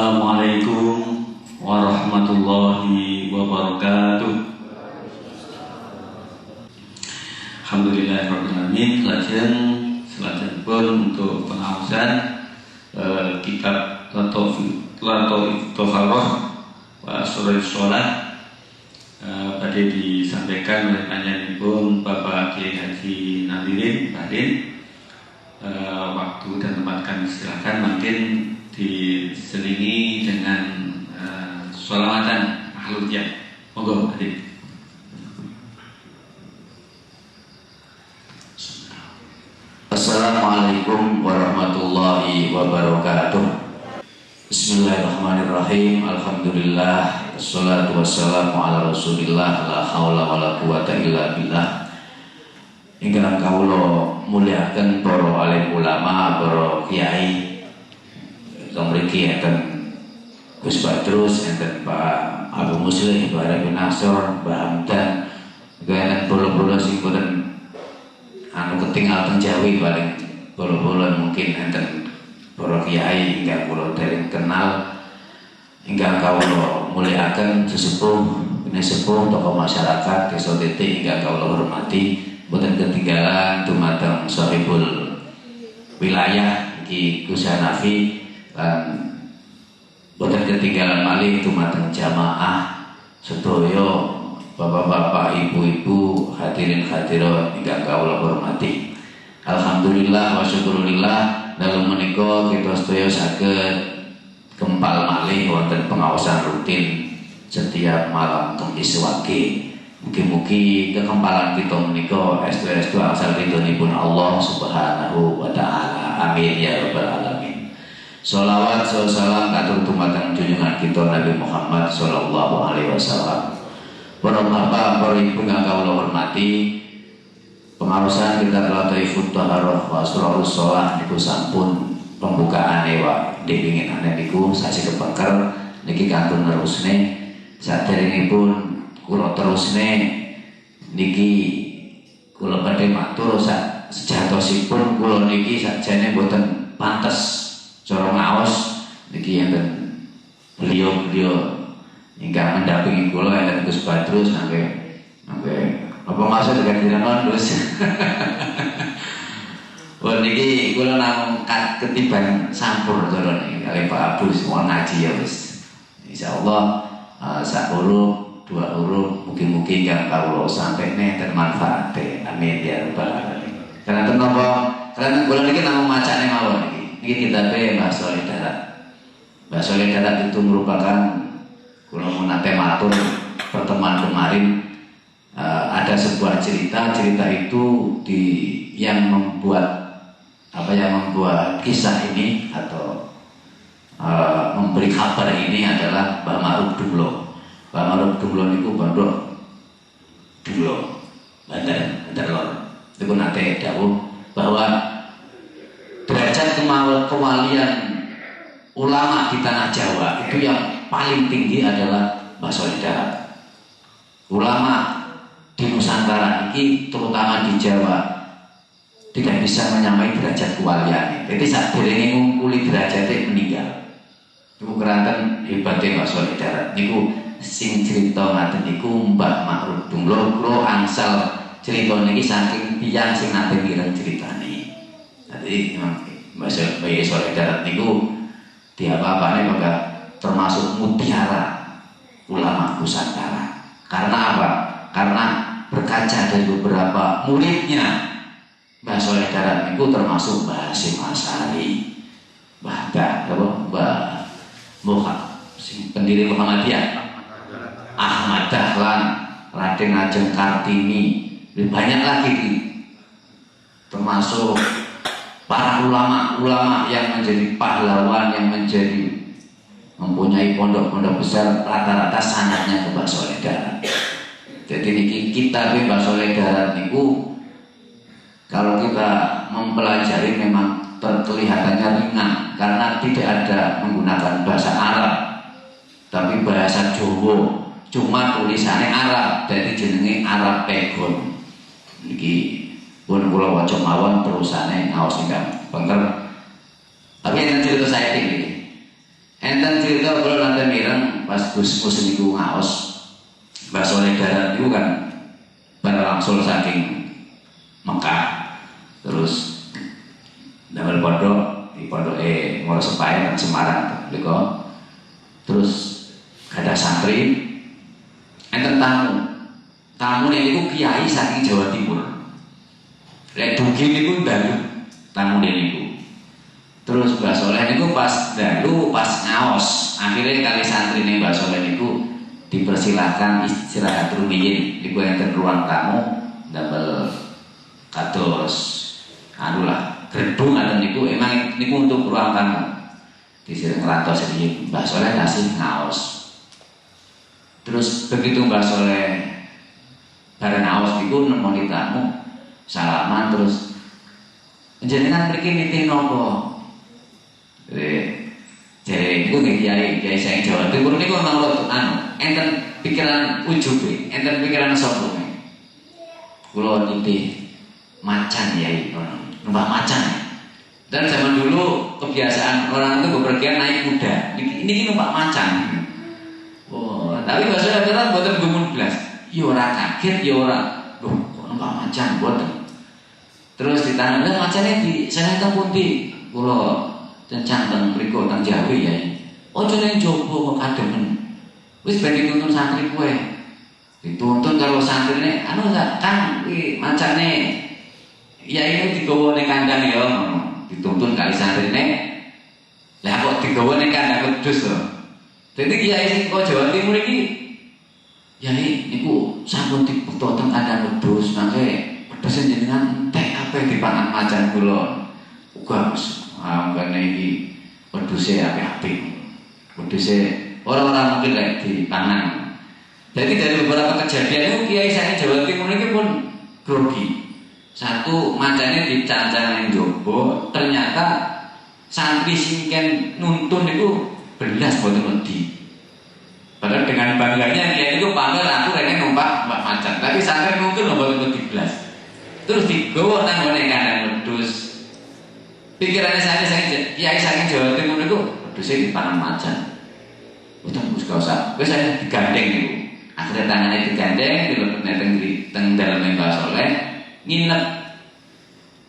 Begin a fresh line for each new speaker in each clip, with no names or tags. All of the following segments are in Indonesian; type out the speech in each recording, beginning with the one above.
Assalamualaikum warahmatullahi wabarakatuh. Alhamdulillahirrahmanirrahim. Selanjutnya untuk pengawasan kitab Latoif Toharoh wa Surah Sholat pada disampaikan oleh panjenenganipun Bapak Kiai Haji Nadirin Badin. Waktu dan tempat kami silakan mungkin diselingi dengan sholawatan ahlul jannah. Monggo Badin.
Assalamualaikum warahmatullahi wabarakatuh. Bismillahirrahmanirrahim. Alhamdulillah, wassalatu wassalamu ala rasulillah, la hawla wa la quwata illa billah. Ingkang kawula muliaken para alim ulama, para kiai. Mriki enten Gus Badrus, enten Pak Abu Muslim, Pak Rabi Nasr, Mbah Hamdan, enten bola-bola sing boten ketinggal teng Jawi paling bola-bola mungkin enten para kiai ingkang kula dereng kenal, ingkang kawula muliaken sesepuh tokoh masyarakat Desa Titik ingkang kawula hormati. Boten ketinggalan dumateng sahibul wilayah iki Gus Hanafi lan boten ketinggalan malih dumateng jamaah sedaya bapak-bapak, ibu-ibu, hadirin hadirat ingkang kawula hormati. Alhamdulillah wa syukurillah dalem menika kita sedaya saged kempal malih wonten pengawasan rutin setiap malam Kamis Wage. Mugi-mugi kekempalan kita menika estu-estu asal ridhonipun Allah Subhanahu wa taala. Amin ya rabbal alamin. Sholawat salam katur dumateng junjungan kita Nabi Muhammad sallallahu alaihi wasallam. Para bapak, para ibu ingkang kawula hormati, pengawasan kitab Lataifut Toharoh wa Surah Sholat niku sampun pembukaane wa dipinginane niku sasi kepengker niki kantun nerusne. Saderengipun kula terusne niki kula badhe matur sejatosipun kula niki sakjane boten pantes cara ngaos niki enten beliau ingkang mendampingi kula enten Gus Badrus sampai apa maksud dengan dinaon Gus. Wah niki kula namung ketiban sampur cara niki kali Pak Abu semua ngaji ya wis. Insyaallah sak huruf dua huruf mungkin yang kawula sampene termanfaate. Amin ya rabbal alamin. Karena napa? Karena kula niki namung macane mawon niki. Niki kitabe Mbah Sholih Darat. Mbah Sholih Darat itu merupakan kula mun nate matur pertemuan kemarin ada sebuah cerita itu yang membuat kisah ini atau memberi kabar ini adalah Mbah Ma'ruf Dumlo. Mbah Ma'ruf Dumlo niku pondok Dumlo Banten Lor. Niku nate dawuh bahwa derajat kewalian ulama di tanah Jawa itu yang paling tinggi adalah Mbah Sholih Darat. Ulama di Nusantara ini terutama di Jawa tidak bisa menyamai derajat kewalian. Jadi saat derenge ngumpuli derajatnya meninggal. Niku keranten hebatnya Mbah Sholih Darat. Niku sing cerita ngaten niku Mbah Ma'ruf Dumlo. Kula angsal cerita niki saking tiyang sing nate mireng ceritane. Jadi Mbah Sholih Darat niku diapa-apane maka termasuk mutiara ulama Nusantara. Karena apa? Karena berkaca dari beberapa muridnya Mbah Sholih Darat niku termasuk Mbah Hasyim Asy'ari, Mbah pendiri Muhammadiyah, Ahmad Dahlan, Raden Ajeng Kartini, banyak lagi termasuk para ulama yang menjadi pahlawan, yang mempunyai pondok-pondok besar, rata-rata sanadnya ke Mbah Sholih Darat. Jadi niki kitab Mbah Sholih Darat niku kalau kita mempelajari memang kelihatannya ringan karena tidak ada menggunakan bahasa Arab tapi bahasa Jawa, cuma tulisannya Arab, jadi jenenge Arab Pegon. Niki pun kula waca mawon terusane ngaos ingkang pengker. Tapi enten cerita saya iki. Enten cerita pas Gus Mus niku ngaos Mbah Soleh Darat niku kan pada langsung saking Mekah terus damel pondok di pondok Morasepahe dan Semarang niku terus ada santri enten tamu niku kiai saking Jawa Timur lek dugi niku ndalu tamu niku terus Mbah Soleh niku pas dalu pas ngaos akhirnya kali santri nih Mbah Soleh niku dipersilahkan istirahat rumiyin niku enten ruang tamu damel kados anu lah gedung ada niku emang niku untuk ruang tamu di sini ngerantos sedikit Mbah Soleh kasih ngaos terus begitu Mbah Soleh bareng ngaos niku nemoni tamu salaman terus jenengan mriki nitih napa jadi itu kiai saya Jawa Timur ini kok nang enten pikiran ujub, enten pikiran sombong. Kulo nitih macan yai, numpak macan. Dan zaman dulu kebiasaan orang itu bepergian naik kuda. Ini numpak macan. Oh, tapi bahasa adalah buatan gumun belas. Ya orang kaget, ya orang, loh kok numpak macan buatan. Terus ditanya, lah macannya di sana itu pundi? Kulo kencang teng mriku teng Jawi ya. Ojo ning jowo kok kademen. Wis ben dituntun santri kowe. Dituntun karo santrine, anu Kang iki macane ya ini digawa ning kandang ya ngono. Dituntun kali santrine. Lah kok digawa ning kandang wedhus to. Dadi kiai sing kok Jawa Timur iki yai niku sampun dibutuh teng kandang wedhus mangke wedhus jenengan entek apa dipangan macan kula. Uga karena ini wedhuse apik-apik. Wedhuse orang-orang mungkin lek dipangan. Jadi dari beberapa kejadian itu kiai saya Jawa Timur ini pun grogi. Satu macane dicancang ning jowo, ternyata santri singken nuntun itu belas boten wedi. Padahal dengan bangganya kiai itu pamer aku rene numpak macan, tapi santri mungkin boten wedi belas. Terus digawa nang ngene kandang wedhus. Pikirannya saya kiai saking Jawa Timur itu wedhusnya dipangan macan. Udah wis gak usah. Wis saya digandeng niku. Akhirnya tangannya digandeng dilebetne teng daleme Mbah Soleh nginep.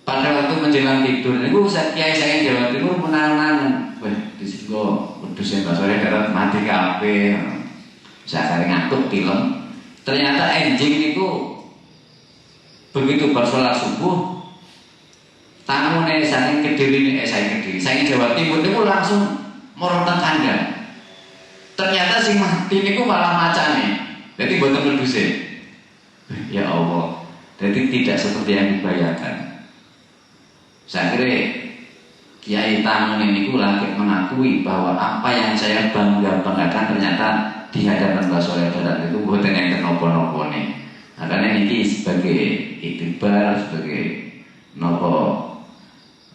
Pada waktu menjelang tidur niku kiai saking Jawa Timur menangan. Wah, disinggo wedhusnya Mbah Soleh darat mati kabeh. Sakare ngantuk tilem. Ternyata enjing niku begitu bersolat subuh tamu nih saking Kediri saking Jawa Timur itu langsung moroteng kandang. Ternyata si mati ini malah macan nih. Jadi buatan wedhuse. Ya Allah. Jadi tidak seperti yang dibayangkan. Saya kira kiai tamu ini lagi mengakui bahwa apa yang saya banggakan ternyata di hadapan Mbah Soleh Darat itu buatan yang ternopo-nopo nih. Makanya ini sebagai iktibar, sebagai nopo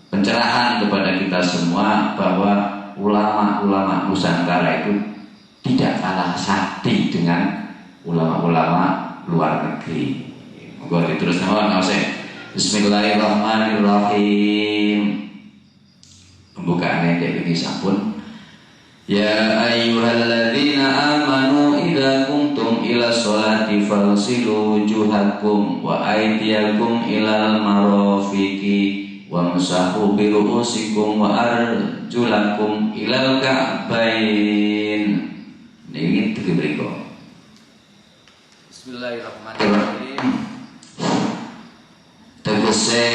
pencerahan kepada kita semua bahwa ulama-ulama Nusantara itu tidak kalah sakti dengan ulama-ulama luar negeri. Moga diterus nama ngose. Bismillahirrahmanirrahim. Pembukaannya kayak ini sampun. Ya ayyuhalladzina amanu idza qumtum ila sholati faghsilu wujuhakum wa aydiyakum ilal marafiqi wamsahu bi ru'usikum wa arjulakum ilal ka'bain. Niki diberikan. Bismillahirrahmanirrahim. Tegese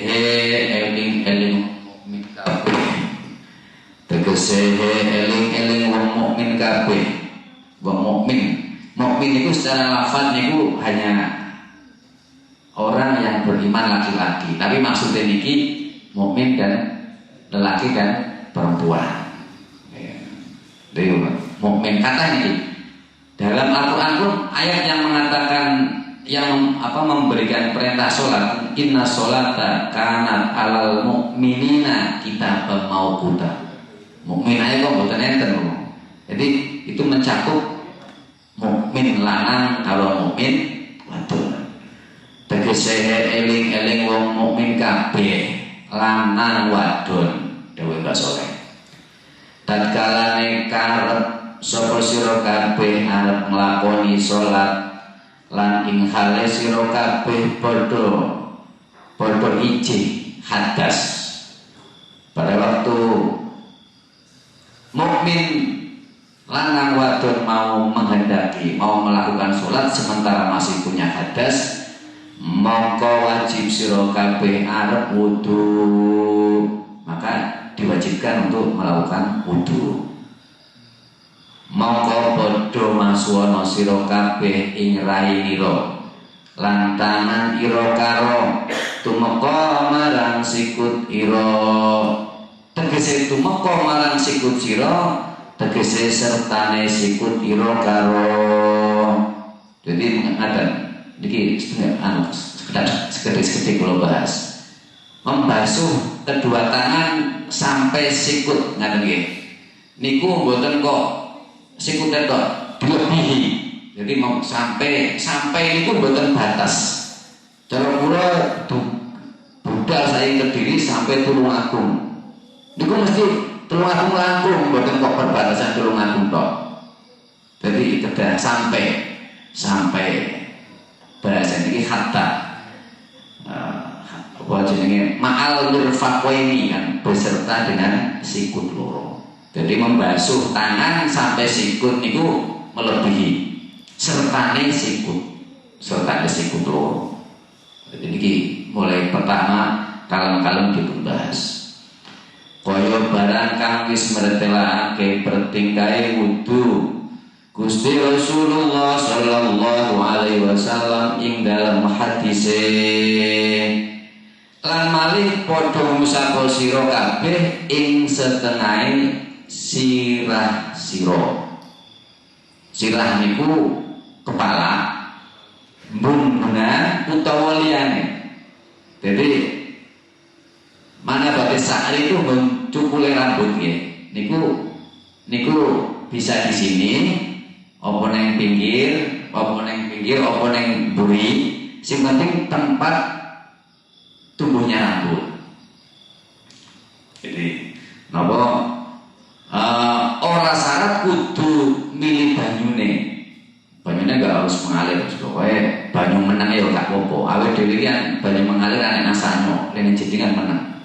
eling-eling mukmin kabeh. Tegese eling-eling wong mukmin kabeh. Wong mukmin itu secara lafaz niku hanya orang yang beriman laki-laki, tapi maksudnya niki mukmin dan lelaki dan perempuan. Jadi mukmin kata ini dalam Al-Quran pun ayat yang mengatakan yang memberikan perintah sholat, inna sholata kanat alal mukminina kitaban mauquta. Mukmin aja kok boten enten. Jadi itu mencakup mukmin lanang kalau mukmin wadon. Tegese eling-eling wong mukmin kabeh lanang wadon dawuh Mbah Soleh. Tatkala karep sapa sira kabeh arep nglakoni salat lan ing hale sira kabeh padha ijih hadas. Pada waktu mukmin lanang wadon mau melakukan sholat sementara masih punya hadas, maka wajib sira kabeh arep wudu, maka diwajibkan untuk melakukan wudu. Maka padha masuwana sira kabeh ing rainira lan tangan ira karo tumeka marang sikut ira, tegese tumeka marang sikut sira, tegese sertane sikut ira karo. Jadi mengaten niki sekedhik kula bahas. Membasuh kedua tangan sampai sikut ngaten nggih. Niku mboten kok sikut tok dilebihi. Jadi mau sampai niku mboten batas. Cara kula budal saya Kediri sampai Tulungagung. Niku mesti Tulungagung langkung, mboten kok perbatasan Tulungagung tok. Jadi kedah sampai bahasa niki hatta apa jenenge ma'al mirfaqaini kan beserta dengan sikut loro. Jadi membasuh tangan sampai sikut niku melebihi sertane sikut loro. Jadi niki mulai pertama kalem-kalem dibahas. Kaya barang kang wis mretelake pertingkae wudu Gusti Rasulullah sallallahu alaihi wasallam ing dalam hadise lan malih padha musapa sira kabeh ing setengahe sirah sira. Sirah niku kepala, bunga utawa liyane. Jadi mana batis sakar itu mencukule rambut nggih. Niku bisa di sini, apa neng pinggir, apa neng buri. Sing penting tempat tumbuhnya rambut. Jadi napa ora syarat kudu milih banyune. Banyune enggak harus mengalir, pokoknya banyu menang ya gak apa-apa. Awet dhewe kan banyu mengalir ana nasanyo, lene jedingan menang.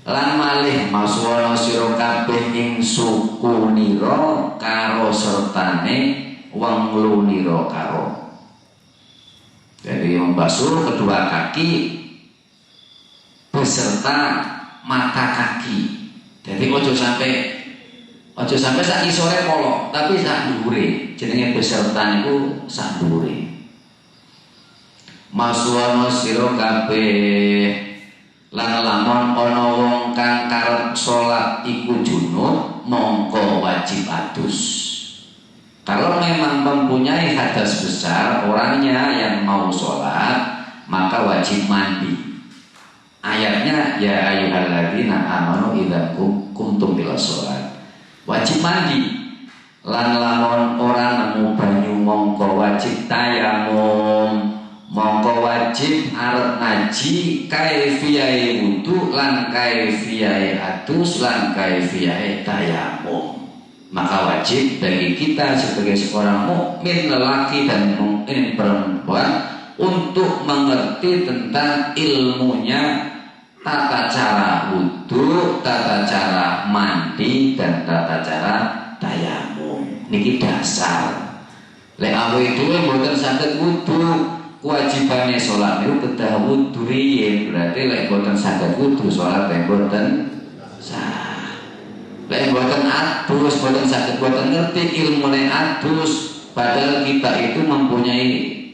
Lan malih masuwana sira kabeh ing suku nira karo sertane wenglu nira karo. Jadi membasuh kedua kaki beserta mata kaki. Jadi ojo sampai sak isore polok, tapi sak dhuwure. Jenenge beserta niku sak dhuwure. Masuwana sira kabeh lan lamun ana wong kang karep salat iku junub mongko wajib adus. Kalau memang mempunyai hadas besar orangnya yang mau salat maka wajib mandi. Ayatnya ya ayyuhalladzina amanu idza qumtum ila shalat. Wajib mandi. Lan lamun ora nemu banyu mongko wajib tayamum. Mongko wajib arep ngaji kaifiyahe wudu lan kaifiyahe adus lan kaifiyahe tayamum. Maka wajib bagi kita sebagai seorang mukmin lelaki dan mukmin perempuan untuk mengerti tentang ilmunya tata cara wudu, tata cara mandi dan tata cara tayamum. Niki dasar. Lek awake dhewe mboten saged wudu, kewajibannya sholat itu kedah wudu riyin, berarti lek boten saged wudu sholat yang boten sah. Lek boten adus, boten saged, boten ngerti ilmune adus, padahal kita itu mempunyai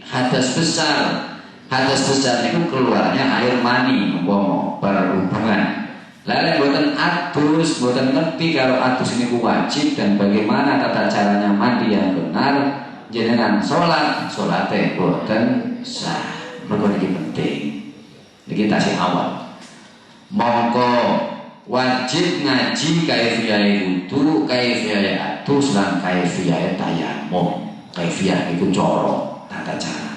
hadas besar. Hadas besar itu keluarnya air mani, umpama berhubungan. Lek boten adus, boten ngerti kalau adus ini wajib dan bagaimana tata caranya mandi yang benar. Jenengan sholatnya boten sah. Mergo niki penting. Niki tasih awal. Mongko wajib ngaji kaifiyahe wudu, kaifiyahe adus lan kaifiyahe tayamum. Kaifiyah iku cara, tata cara.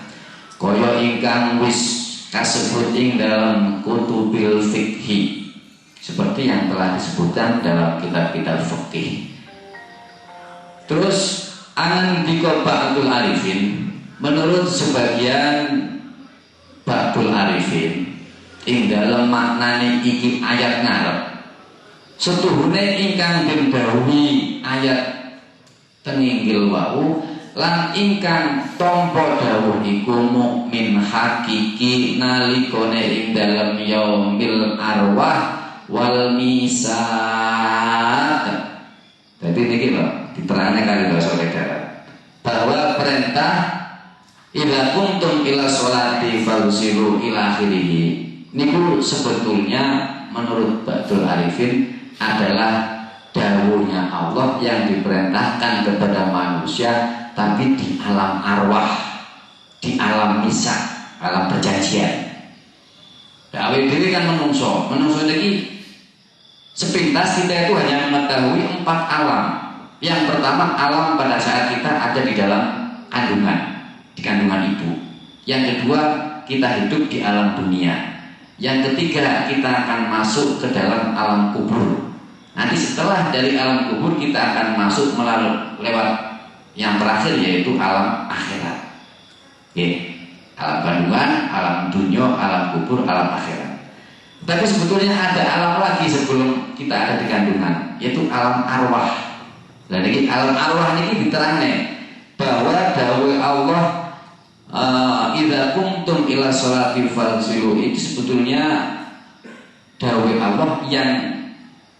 Kaya ingkang wis kasebut ing dalam kutubil fikhi. Seperti yang telah disebutkan dalam kitab-kitab fikih. Terus anan diko ba'dul arifin, menurut sebagian ba'dul arifin ing dalem maknane iki ayat ngarep setuhune ingkang den dawuhi ayat teninggil wau lan ingkang tampa dawuh iku mukmin hakiki nalikane ing dalem yaumil arwah wal misad. Jadi niki lho diterangane kali basa saudara bahwa perintah ila kuntum ila sholati fausiru ila akhirih niku sebetulnya menurut Ba'dul Arifin adalah dawuhnya Allah yang diperintahkan kepada manusia tapi di alam arwah, di alam misa, alam perjanjian. Dawuh dhewe kan menungso niki sepintas kita itu hanya mengetahui 4 alam. Yang pertama alam pada saat kita ada di dalam kandungan, di kandungan ibu. Yang kedua kita hidup di alam dunia. Yang ketiga kita akan masuk ke dalam alam kubur. Nanti setelah dari alam kubur kita akan masuk melalui lewat yang terakhir yaitu alam akhirat. Alam kandungan, alam dunia, alam kubur, alam akhirat. Tapi sebetulnya ada alam lagi sebelum kita ada di kandungan, yaitu alam arwah. Dan ini alam arwah ini diterangkan bahwa dawuh Allah idza kuntum ila sholati fagsilu itu sebetulnya dawuh Allah yang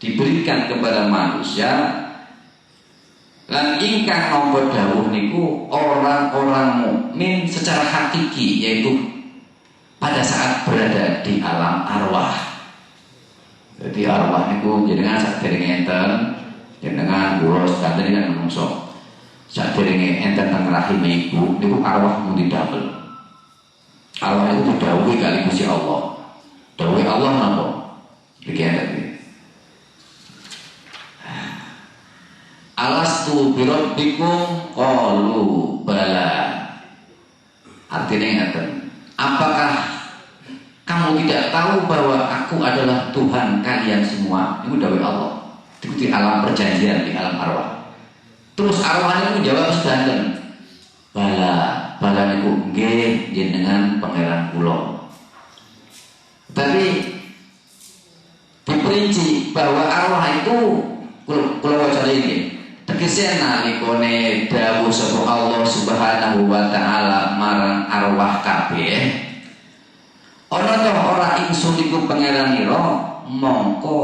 diberikan kepada manusia lan ingkang nampa dawuh niku orang-orang mukmin secara hakiki yaitu pada saat berada di alam arwah. Jadi arwah niku jenengan saderenge enten jenengan kula saderenge menungso. Saderenge enten teng rahim ibu niku arwah mung didamel. Arwah itu didhawuhi kali Gusti Allah. Dawuh Allah napa? Iki enten. Alastu birabbikum qalu bala. Artinya ngeten. Apakah kamu tidak tahu bahwa aku adalah Tuhan kalian semua? Itu dawuh Allah. Itu di alam perjanjian, di alam arwah. Terus arwah itu menjawab sedanten. Bala niku nggih jenengan pangeran kula. Tapi diperinci bahwa arwah itu kula waca iki. Tegese nalikane dawuh sapa Allah Subhanahu wa taala marang arwah kabeh. Ana to ora ingsun iku pangeranira mongko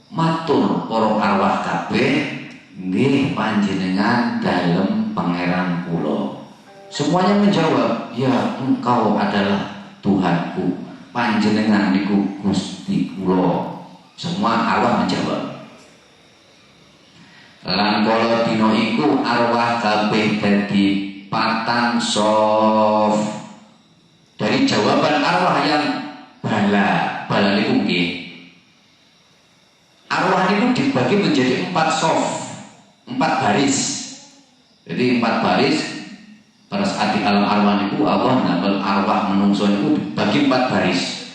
matur para arwah kabeh nggih panjenengan dalem pangeran kula. Semuanya menjawab, ya engkau adalah Tuhanku, panjenengan niku Gusti kula. Semua arwah menjawab. Lan kala dina iku arwah kabeh dadi patang sof. Dari jawaban arwah yang bala niku nggih. Arwah niku dibagi menjadi 4 sof, 4 baris. Jadi 4 baris pada saat di alam arwah niku Allah ndamel arwah menungso niku dibagi 4 baris.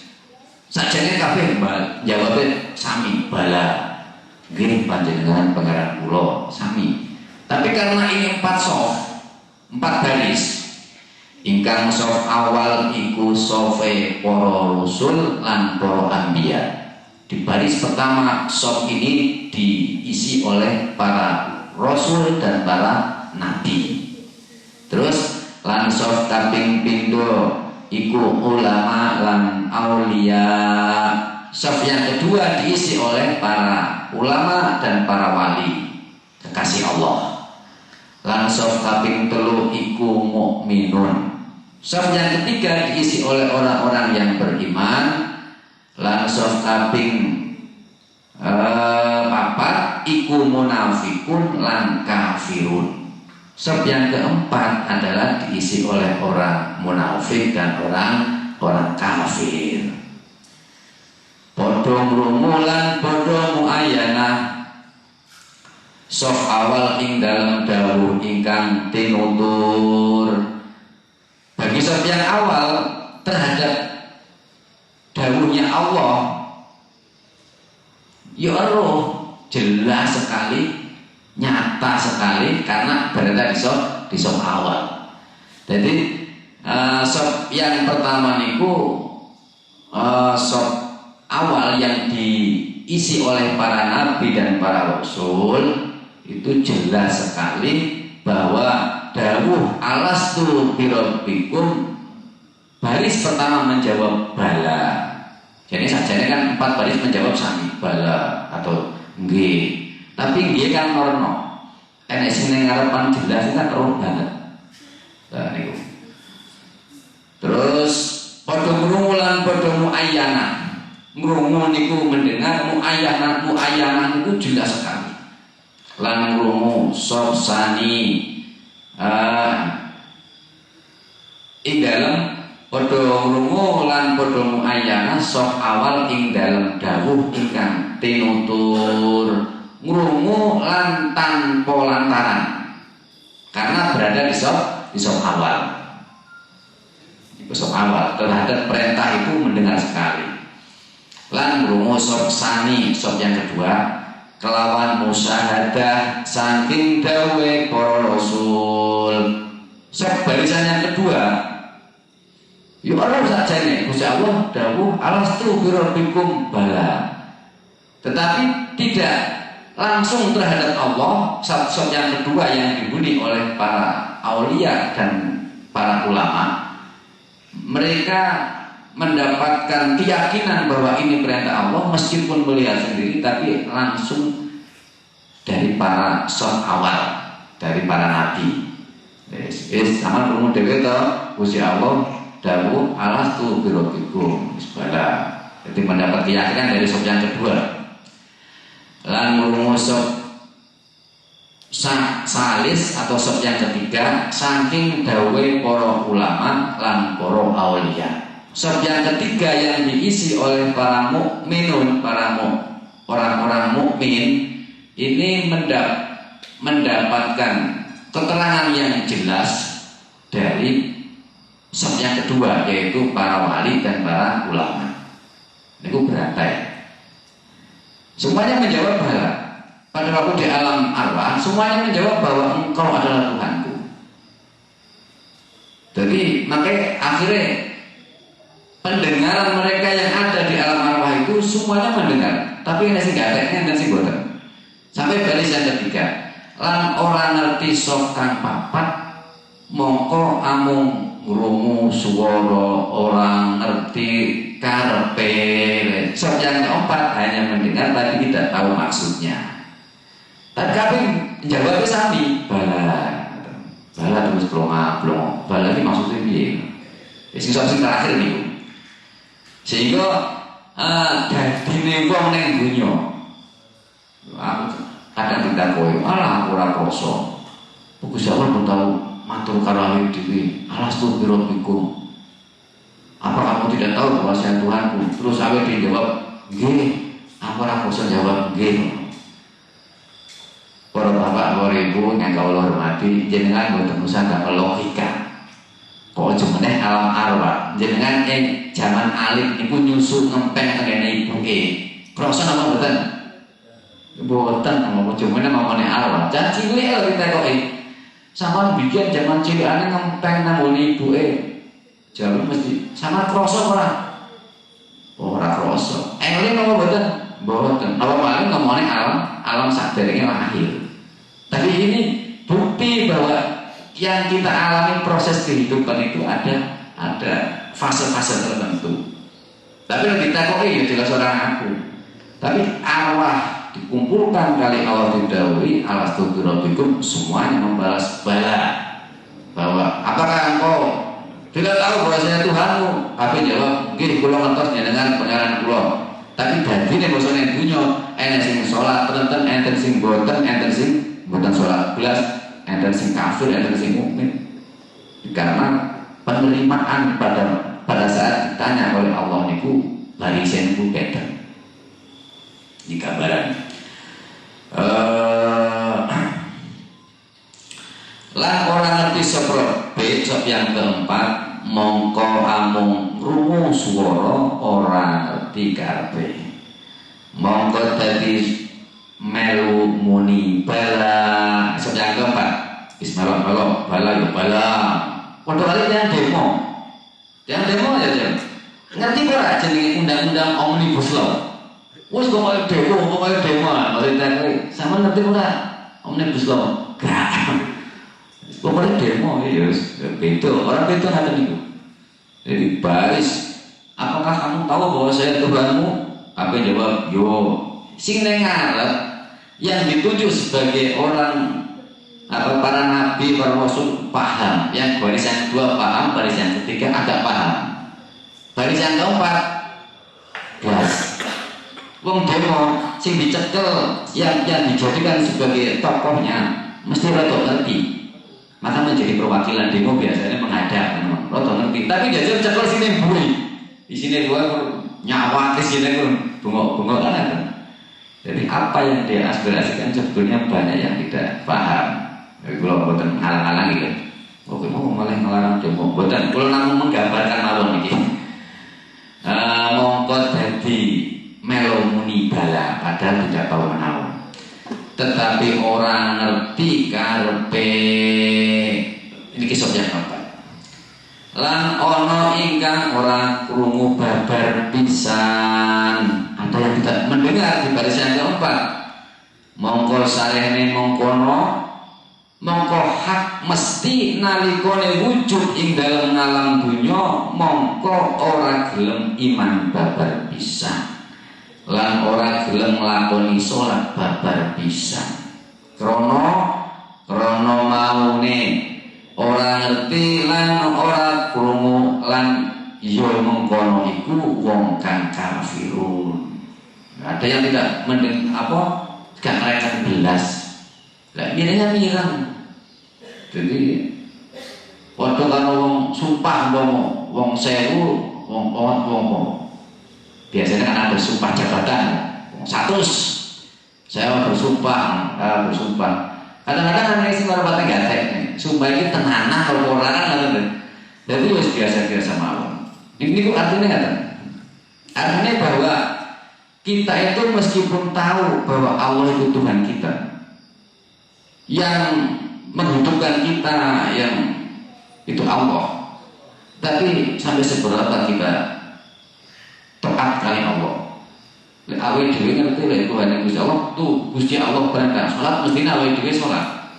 Sajane kabeh jawabe sami bala. Gini panjenengan pangeran kula sami. Tapi karena ini 4 sof, 4 baris. Ingkang sof awal iku sofe para rasul lan para anbiya. Di baris pertama sof ini diisi oleh para rasul dan para nabi. Terus lan sof kaping pindho iku ulama lan aulia. Sof yang kedua diisi oleh para ulama dan para wali kekasih Allah. Lan sof kaping 3 iku mukminun. Sof yang ketiga diisi oleh orang-orang yang beriman. Lan sof kaping 4 iku munafikun lan kafirun. Sof yang keempat adalah diisi oleh orang munafik dan orang kafir. Padha ngrungu lan padha muayana. Sof awal ing dalam dawuh ingkang tinutur. Bagi sof yang awal terhadap dawuhnya Allah ya roh jelas sekali nyata sekali karena berada di sop awal. Jadi sop yang pertama niku sop awal yang diisi oleh para nabi dan para rasul itu jelas sekali bahwa dawuh alastu birabbikum baris pertama menjawab bala. Jadi sajane kan 4 baris menjawab sami bala atau nggih. Tapi nggih kan norno. Enek sing ning ngarepan jelas kan roh banget. Nah niku. Terus padha ngrungu lan padha muayyana. Ngrungu niku mendengar, muayyana niku jelas sekali. Lan ngrungu sop sani ing dalem padha ngrungu lan padha muayyana sop awal ing dalem dawuh ingkang tinutur. Ngrungu lan tanpa lantaran karena berada di sop awal. Itu sop awal terhadap perintah itu mendengar sekali. Lan ngrungu sop sani, sop yang kedua kelawan musyahadah saking dawe para rasul. Sop barisan yang kedua ya ora sakjane Gusti Allah dawuh alastu birabbikum bala. Tetapi tidak langsung terhadap Allah. Sop yang kedua yang dihuni oleh para aulia dan para ulama, mereka mendapatkan keyakinan bahwa ini perintah Allah meskipun melihat sendiri, tapi langsung dari para sop awal, dari para nabi. Sama krungu dhewe to Gusti Allah dawuh alastu birabbikum bala. Jadi mendapat keyakinan dari sop yang kedua. Lan ngrungu sop salis atau sop yang ketiga saking dawe para ulama lan para aulia. Sop yang ketiga yang diisi oleh para mukminun, orang-orang mukmin ini mendapatkan keterangan yang jelas dari sop yang kedua, yaitu para wali dan para ulama. Itu berantai. Semuanya menjawab bala. Pada waktu di alam arwah, semuanya menjawab bahwa engkau adalah Tuhanku. Jadi makanya akhirnya pendengaran mereka yang ada di alam arwah itu semuanya mendengar. Tapi ini sih gak ada dan sih boten. Sampai baris yang ketiga, lan orang ngerti sop kang papat, mongko amung ngrungu swara orang ngerti karepe. Sop yang keempat hanya mendengar tapi tidak tahu maksudnya. Tapi kami jawabnya sami bala terus blong bala ini maksudnya piye? Sing sop sing terakhir niku. Sehingga dadine wong ning donya. Aku kadang ditakoki, "Alah aku ora krasa." Gusti Allah pun tahu matur karo awake dhewe, "Alastu birabbikum." Apa kamu tidak tahu bahwa saya Tuhanku? Terus awake dhewe jawab, "Nggih." Aku ora krasa jawab nggih. Para bapak, para ibu yang kula hormati, jenengan boten usah gak logika. Kok aja meneh alam arwah. Jenengan zaman alit niku nyusu ngempeng tengene ibuke. Krasa napa mboten? Mboten, aja meneh mamane arwah. Jan cilik lho ditekoki. Sampeyan bikin zaman cilikane ngempeng nang ngene ibuke. Jawab mesti sama krasa ora? Ora krasa. Eling napa mboten? Mboten. Napa malah ngomongane alam saderenge lahir. Tapi ini bukti bahwa yang kita alami proses kehidupan itu ada fase-fase tertentu. Tapi kalau kita kok ya jelas orang aku. Tapi arwah dikumpulkan kali Allah didhawuhi alastu birabbikum, semuanya membalas bala. Bahwa apakah engkau tidak tahu bahwa saya Tuhanmu? Tapi jawab, nggih kula ngertos dengan panjenengan kula. Tapi dadine bosone dunya enten sing salat tenten, enten sing boten, enten sing boten salat belas, enten sing kafir, enten sing mukmin. Karena penerimaan pada saat ditanya oleh Allah niku barisen ku beda. Di kabaran lan orang ngerti sop yang keempat, mongko amung krungu swara ora ngerti karepe. Mongko dadi melu muni bala melok-melok bala ya bala. Padha kali yang demo. Yang demo aja jam. Ngerti ora jenenge undang-undang Omnibus Law? Wes pokoknya demo maksudnya sama ngerti ora Omnibus Law? Gak. Pokoknya demo ya beda. Orang beda ngaten niku. Jadi baris, apakah kamu tahu bahwa saya Tuhanmu? Apa jawab? Yo. Sing nang ngarep yang dituju sebagai orang para nabi, para rasul paham. Yang baris yang kedua paham, baris yang ketiga agak paham. Baris yang keempat gas. Wong demo sing dicekel yang dijadikan sebagai tokohnya mesti rada ngerti. Maka menjadi perwakilan demo biasanya menghadap, rada ngerti. Tapi dia cekel sini mburi. Di sini gua nyawa, di sini gua bengok-bengok kan. Jadi apa yang dia aspirasikan sebetulnya banyak yang tidak paham. Jadi kalau bukan halang-halang gitu, oke mau malah ngelarang demo. Bukan, kalau namun menggambarkan mawon ini, mongko dadi melo muni bala, padahal tidak tahu menawa. Tetapi orang ngerti karepe ini kisah yang keempat. Lan ono ingkang ora krungu babar pisan. Ada yang tidak mendengar di baris yang keempat. Mongko sarene mongkono mongko hak mesti nalikane wujud ing dalem ngalam dunya mongko ora gelem iman babar pisan. Lan ora gelem nglakoni salat babar pisan. Krana maune ora ngerti lan ora krungu lan ya mengkono iku wong kang kafirun. Ada yang tidak gak mereka belas. Lah miranya mirang. Jadi padha karo wong sumpah wong sewu, wong biasanya kan ada sumpah jabatan, 100 saya bersumpah. Kadang-kadang kan isi marapatnya gatek nih. Sumpah ini tenana kalau orang kan jadi wis biasa-biasa mawon. Ini kok artinya nggak? Artinya bahwa kita itu meskipun tahu bahwa Allah itu Tuhan kita, yang menghidupkan kita, yang itu Allah, tapi sampai seberapa kita taat kali Allah. Awal dewi ngerti lah Tuhan yang Gusti Allah tuh Gusti Allah perintah sholat mestinya awal dewi sholat.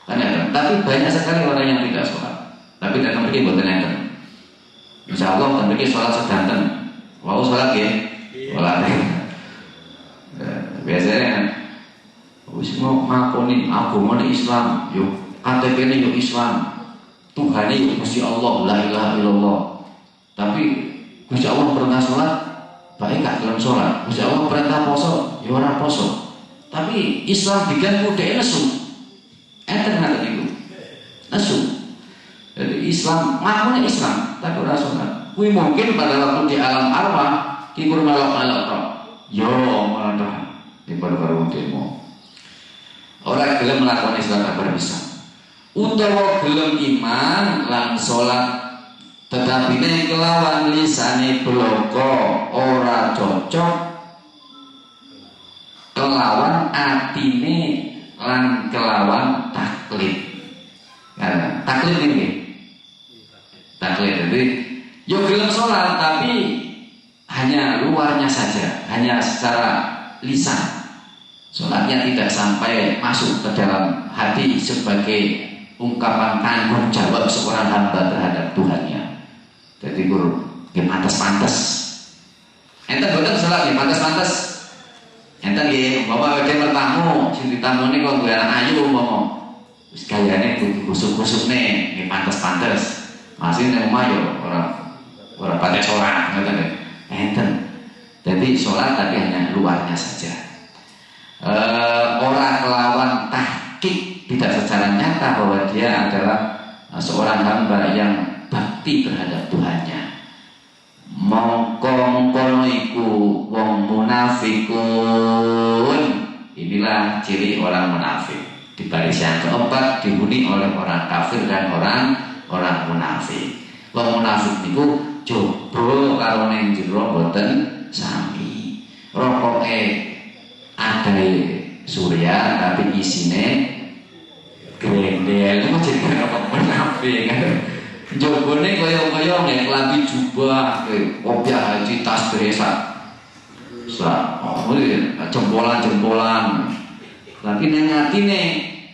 Tapi banyak sekali orang yang tidak sholat. Tapi datang pergi buat tenaga. Insya Allah dan pergi sholat sedanten. Wow sholat ya, sholat. Biasanya kan, semua ngakoni agama Islam, yuk KTP ini yuk Islam, Tuhan ini yuk Gusti Allah, la ilaha illallah. Tapi Gusti Allah perintah sholat. Baik gak dalam sholat, Gusti Allah perintah poso, ya ora poso. Tapi Islam bikin kude nesu, enten nggak tadi nesu. Jadi Islam, ngakunya Islam, tapi ora sholat. Kui mungkin pada waktu di alam arwah, kikur melok toh, yo malah dah di baru demo. Orang gelem melakukan Islam tak bisa. Utawa gelem iman lan sholat. Tetapi nek kelawan lisane bloko ora cocok kelawan atine lan kelawan taklid. Karena taklid ini taklid jadi yo gelem salat tapi hanya luarnya saja, hanya secara lisan. Salatnya tidak sampai masuk ke dalam hati sebagai ungkapan tanggung jawab seorang hamba terhadap Tuhannya. Jadi guru, yang pantas-pantas. Enten boten salat nggih pantas-pantas. Enten nggih, bapak wedhe bertamu, sing ditamoni kok duwe anak ayu umpama. Wis gayane kusuk-kusukne nggih pantas-pantas. Masih nang omah yo ora pakai salat ngoten nggih. Enten. Jadi salat tapi hanya luarnya saja. Orang kelawan tahqiq tidak secara nyata bahwa dia adalah seorang hamba yang bakti terhadap Tuhannya. Mongko iku wong munafikun. Inilah ciri orang munafik. Di baris yang keempat dihuni oleh orang kafir dan orang munafik. Wong munafik niku coba karo ning jero boten sami. Rokoke ada surya tapi isine grendel itu jadi apa munafik kan. Jobone kaya-kaya nek klambi jubah, kopiah haji tas beresa. Jempolan-jempolan. Tapi nang atine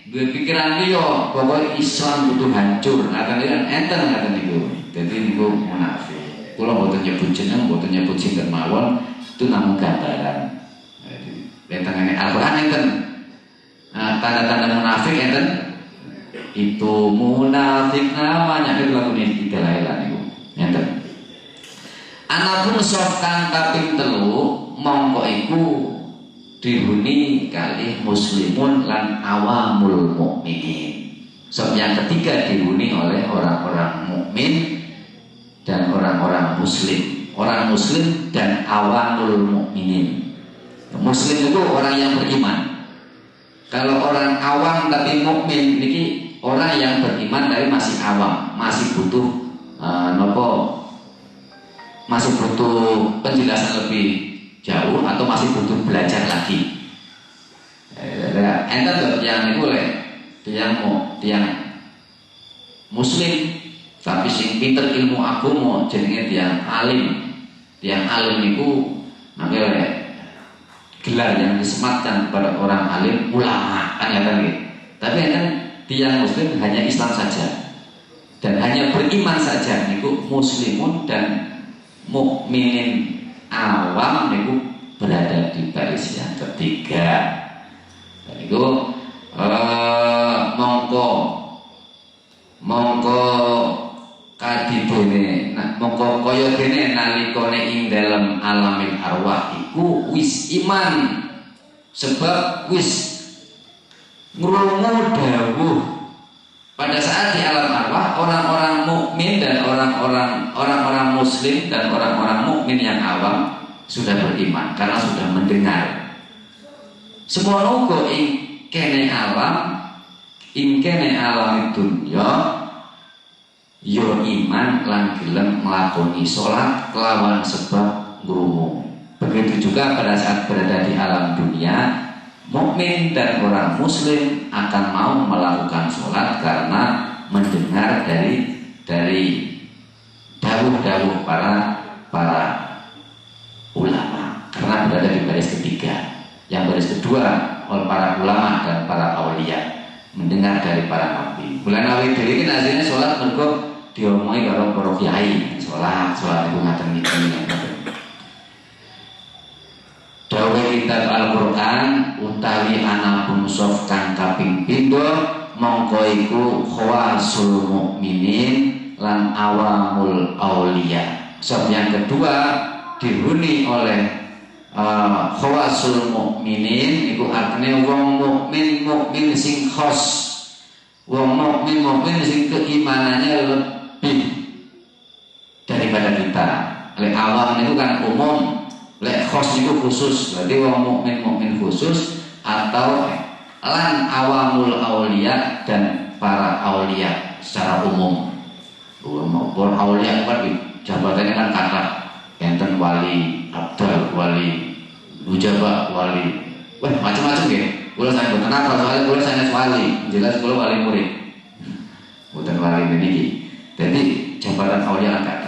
duwe pikiran liya, pokoke Islam butuh hancur. Ngaten kan enten ngaten niku. Dadi niku munafik. Kula mboten nyebut jeneng, mboten nyebut sinten mawon, itu namung gambaran. Tentangane Al-Qur'an enten. Tanda-tanda munafik enten. Itu munafik namanya itu lagu ini tiga lailan itu. Enten. Anapun sofkan kaping telu mongko iku dihuni kali muslimun lan awamul mukminin. Sob yang ketiga dihuni oleh orang-orang mukmin dan orang-orang muslim. Orang muslim dan awamul mukminin. Muslim itu orang yang beriman. Kalau orang awam tapi mukmin ini orang yang beriman tapi masih awam, masih butuh masih butuh penjelasan lebih jauh atau masih butuh belajar lagi. Enten yang itu tiang muslim tapi sing pinter ilmu agama jenenge tiang alim. Tiang alim itu namanya gelar yang disematkan kepada orang alim ulama kan ya kan gitu. Tapi kan tiang muslim hanya Islam saja dan hanya beriman saja niku muslimun dan mukminin awam niku berada di baris yang ketiga. Niku mongko kadidene mongko kaya dene nalikane ing dalam alamil arwah iku wis iman sebab wis ngrungu dawuh pada saat di alam arwah orang-orang mukmin dan orang-orang muslim dan orang-orang mukmin yang awam sudah beriman karena sudah mendengar. Semua uga ing kene alam dunya yo iman lan gelem nglakoni salat kelawan sebab ngrungu. Begitu juga pada saat berada di alam dunia, mukmin dan orang muslim akan mau melakukan sholat karena mendengar dari dawuh-dawuh para ulama. Karena berada di baris ketiga. Yang baris kedua oleh para ulama dan para aulia, mendengar dari para nabi. Bulan nabi dhewe iki asline sholat mergo diomongi karo para kiai. Sholat iku ngaten iki. Dawuh kitab Al-Qur'an utawi anapun sof kang kaping pindho mongko iku khawasul mukminin lan awamul aulia. Sof yang kedua dihuni oleh khawasul mukminin iku artine wong mukmin sing khos. Wong mukmin sing keimanannya lebih daripada kita. Lek awam itu kan umum. Lek khos itu khusus, berarti wong mukmin khusus atau lan awamul aulia dan para aulia secara umum. Para aulia kan jabatannya kan kata enten wali abdal, wali nujaba, wali macam-macam ya. Kula saya boten apa soalnya kula saya wali, jelas kula wali murid. Boten wali niki. Jadi jabatan aulia kan